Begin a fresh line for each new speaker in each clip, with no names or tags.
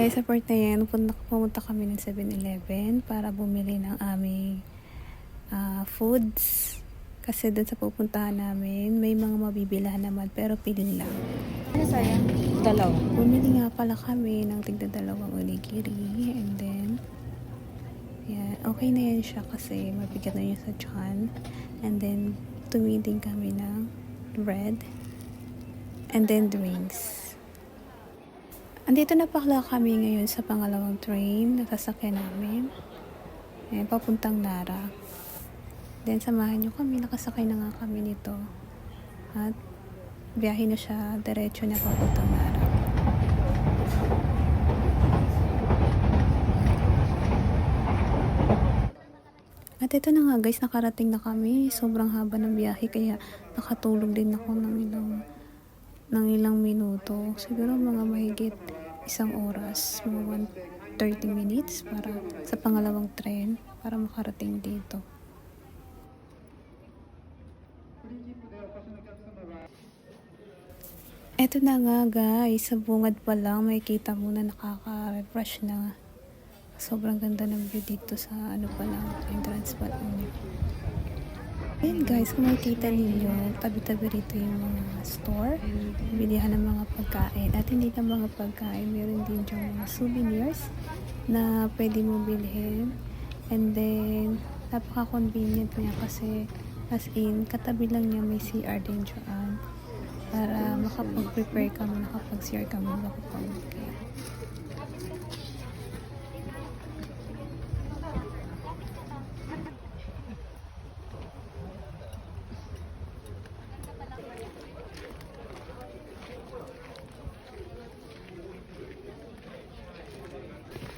Guys, sa part na yan, pumunta kami ng 7-Eleven para bumili ng aming foods. Kasi dun sa pupuntahan namin, may mga mabibilhan naman pero pili lang.
Ano sayang? Dalawa.
Bumili nga pala kami ng tigda-dalawang onigiri and then yan, okay na yan siya kasi mabigat na yun sa tiyan. And then, tumiding kami ng bread and then drinks. Andito na pala kami ngayon sa pangalawang train na sasakyan namin. Ayan, papuntang Nara. Then, samahan nyo kami. Nakasakay na nga kami nito. At, biyahe na siya. Diretso na papuntang Nara. At ito na nga guys, nakarating na kami. Sobrang haba ng biyahe. Kaya, nakatulog din ako ng ilang minuto. Siguro mga mahigit isang oras, mga 30 minutes para sa pangalawang tren para makarating dito. Eto na nga guys, sa bungad pa lang makikita mo na nakaka-refresh na. Sobrang ganda ng view dito sa ano pa lang, entrance pa lang. Ayan guys, kung makikita ninyo, tabi-tabi rito yung mga store, bilihan ng mga pagkain. At hindi lang mga pagkain, meron din yung mga souvenirs na pwede mo bilhin. And then, napaka-convenient niya kasi as in, katabi lang niya may CR din dyan para makapag-prepare ka mo, nakapag-CR ka mo, makapag-prepare.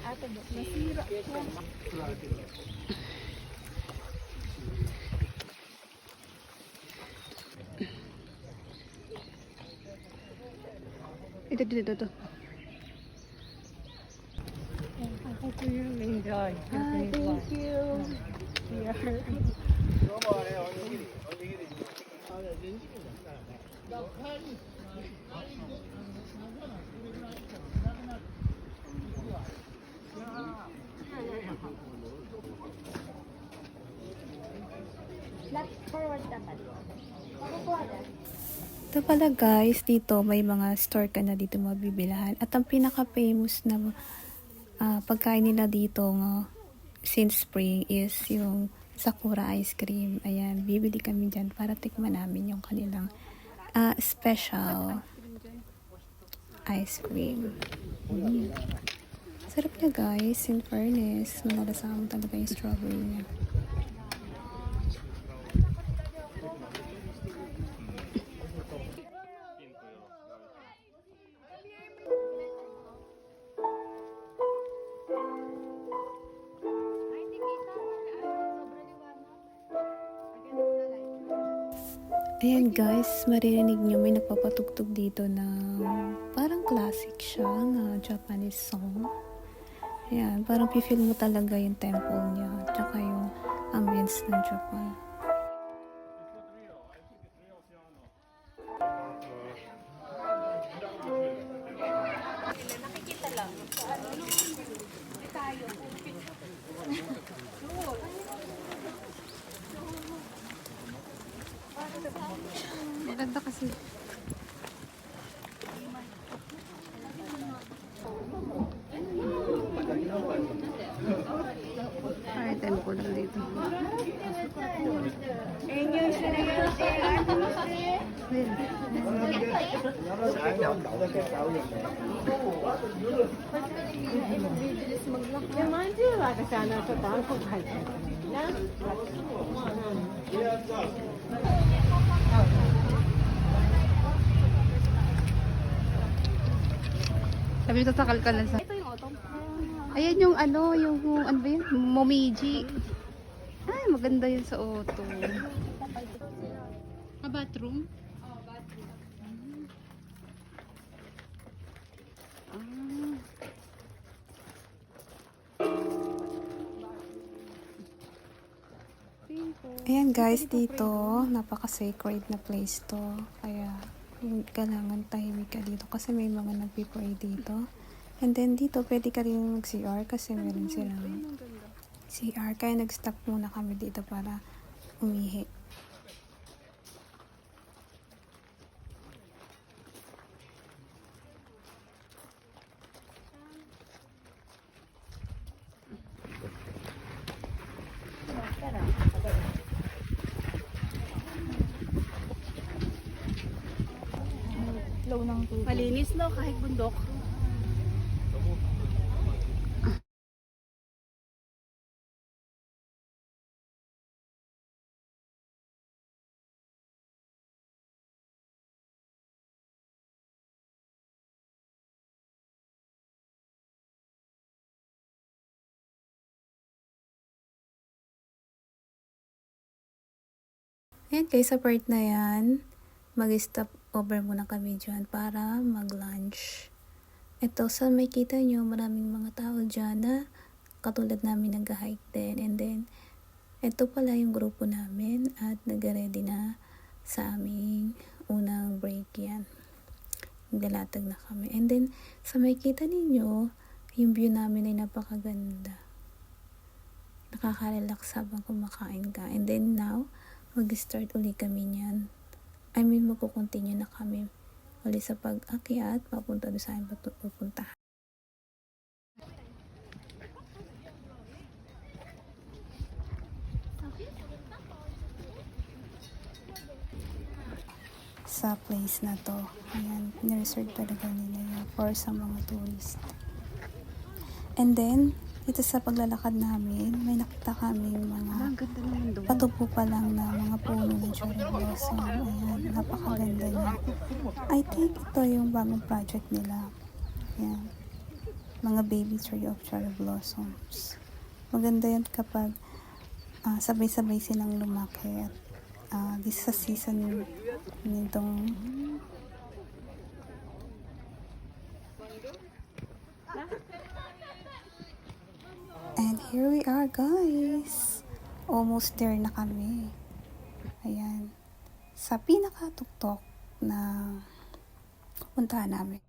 Ate, nasira ko.
Ito.
Thank you. Flat forward dapat.
Ito pala guys, dito may mga store ka na dito mabibilhan. At ang pinaka-famous na pagkain nila dito since spring is yung Sakura ice cream. Ayan, bibili kami dyan para tikman namin yung kanilang special ice cream. Sarap niya guys, in fairness. Malalasama talaga yung strawberry niya. Ayan guys, maririnig nyo may nagpapatugtog dito na parang classic siya na Japanese song. Ayan, parang feel mo talaga yung temple niya tsaka yung ambience ng Japan.
Nakikita lang. Tayo.
Maganda kasi. Ay, temple na dito. Sabi ko sa kalkalan sa...
Ito yung auto.
Ayan yung ano ba yun? Momiji. Ay, maganda yun sa auto. Bathroom?
Oh, bathroom. Ayan guys, dito napaka-sacred na place to. Kaya kailangan tahimik ka dito kasi may mga nagpipray dito.
And then dito pwede ka rin mag-CR kasi meron silang CR. Kaya nag-stop muna kami dito para umihi.
Malinis no, kahit bundok.
Ayan guys, sa part na yan, mag-stop over muna kami dyan para mag-lunch. Ito, sa may kita nyo, maraming mga tao dyan na katulad namin nag-hike din. And then, ito pala yung grupo namin at nag-ready na sa aming unang break yan. Naglalatag na kami. And then, sa may kita ninyo, yung view namin ay napakaganda. Nakaka-relax habang kumakain ka. And then now, mag-start uli kami niyan. Magkukontinue na kami uli sa pag-akyat, papunta doon sa amin pupuntahan. Sa place na to, ayan, nireserve talaga nila yan for sa mga tourist. And then, dito sa paglalakad namin, may nakita kami mga patubo pa lang na mga puno ng cherry blossom. Ayan, napakaganda niya. I think ito yung bagong project nila. Ayan, mga baby tree of cherry blossoms. Maganda yan kapag sabay-sabay silang lumaki. This sa season nitong and here we are guys, almost there na kami. Ayan, sa pinakatuktok na pupuntahan namin.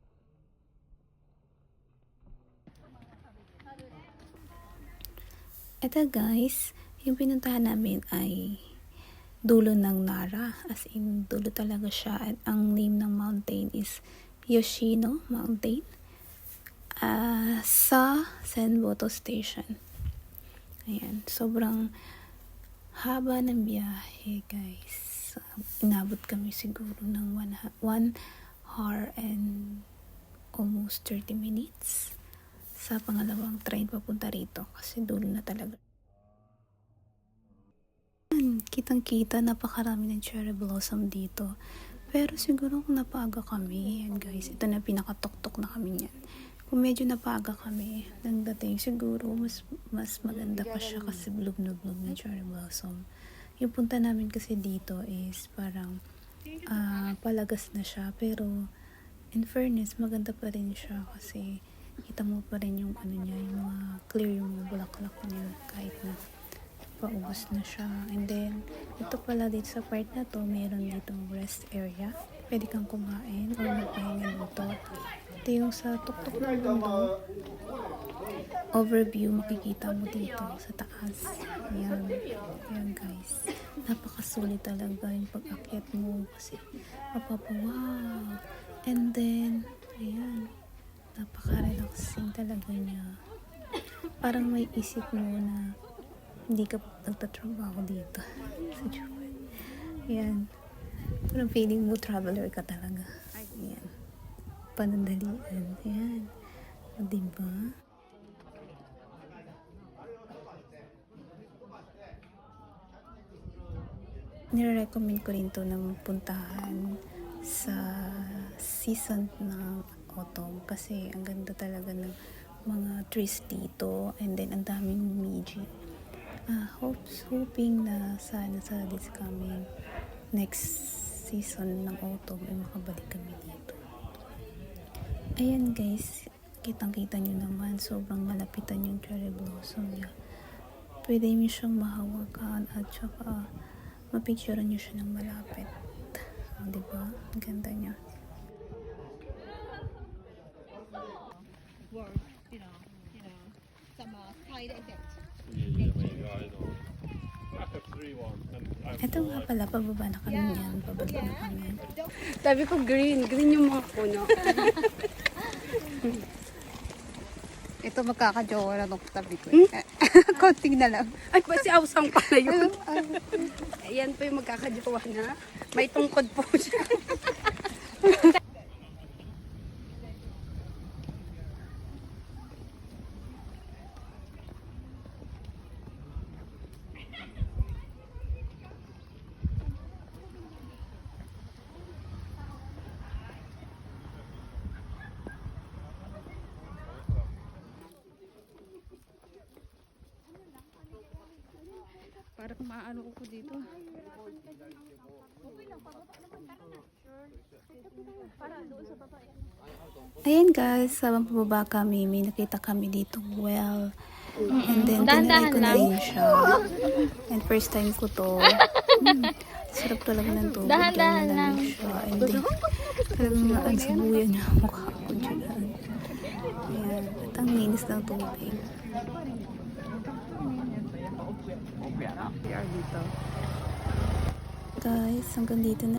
Ito guys, yung pinuntahan namin ay dulo ng Nara, as in dulo talaga siya, at ang name ng mountain is Yoshino Mountain. Sa Senboto Station. Ayan, sobrang haba ng biyahe guys. Inabot kami siguro ng 1 hour and almost 30 minutes sa pangalawang train papunta rito kasi dulo na talaga. Kitang-kita, napakarami ng cherry blossom dito. Pero siguro kung napaaga kami, yan guys, ito na pinakatuktok na kami niyan. Kung medyo napaaga kami nang dating, siguro mas maganda pa siya kasi bloom na bloom ng cherry blossom. Yung punta namin kasi dito is parang palagas na siya, pero in fairness, maganda pa rin siya kasi kita mo pa rin yung ano niya, yung mga clear yung mga bulaklak niya kahit na paubos na siya. And then, ito pala dito sa part na to, mayroon ditong rest area. Pwede kang kumain o magpahinga dito. Ito yung sa tuktok ng bundok. Overview, makikita mo dito sa taas. Ayan. Ayan guys. Napakasulit talaga yung pag-akyat mo kasi wow. And then, ayan. Napaka-relaxing talaga niya. Parang may isip mo na hindi ka nagtatrabaho dito sa Japan. Ayan. Parang feeling mo traveler ka talaga. Ayan. Panandalian. Ayan. O, diba? Nire-recommend ko rin to na puntahan sa season ng autumn kasi ang ganda talaga ng mga trees dito, and then ang daming momiji. Hoping na sana sa this coming next season ng autumn ay makabalik kami dito. Ayan guys, kitang-kita nyo naman, sobrang malapitan yung cherry blossom niya. Pwede nyo siyang mahawakan at saka mapicturean nyo siya ng malapit. Diba? Ang ganda niya.
world, some side effects.
Ito nga pala, pababa na kami yan. Pababa na kami.
Sabi ko green yung mga puno.
Ito magkakajowa na nung tabi ko.
Konting na lang. Ay, ba si Ausang pala yun? Ayan po yung magkakajowa na. May tungkod po siya.
Parang maano ko dito. Ayan guys, habang pababa kami, may nakita kami dito well. And then, tinry ko na rin siya. And first time ko to. Sarap talaga ng tubig. Dahan-dahan lang siya. And then, talagang naansabuyan niya ang mukha ko dyan. Ayan. At ang linis ng tubig. Guys, hanggang dito na.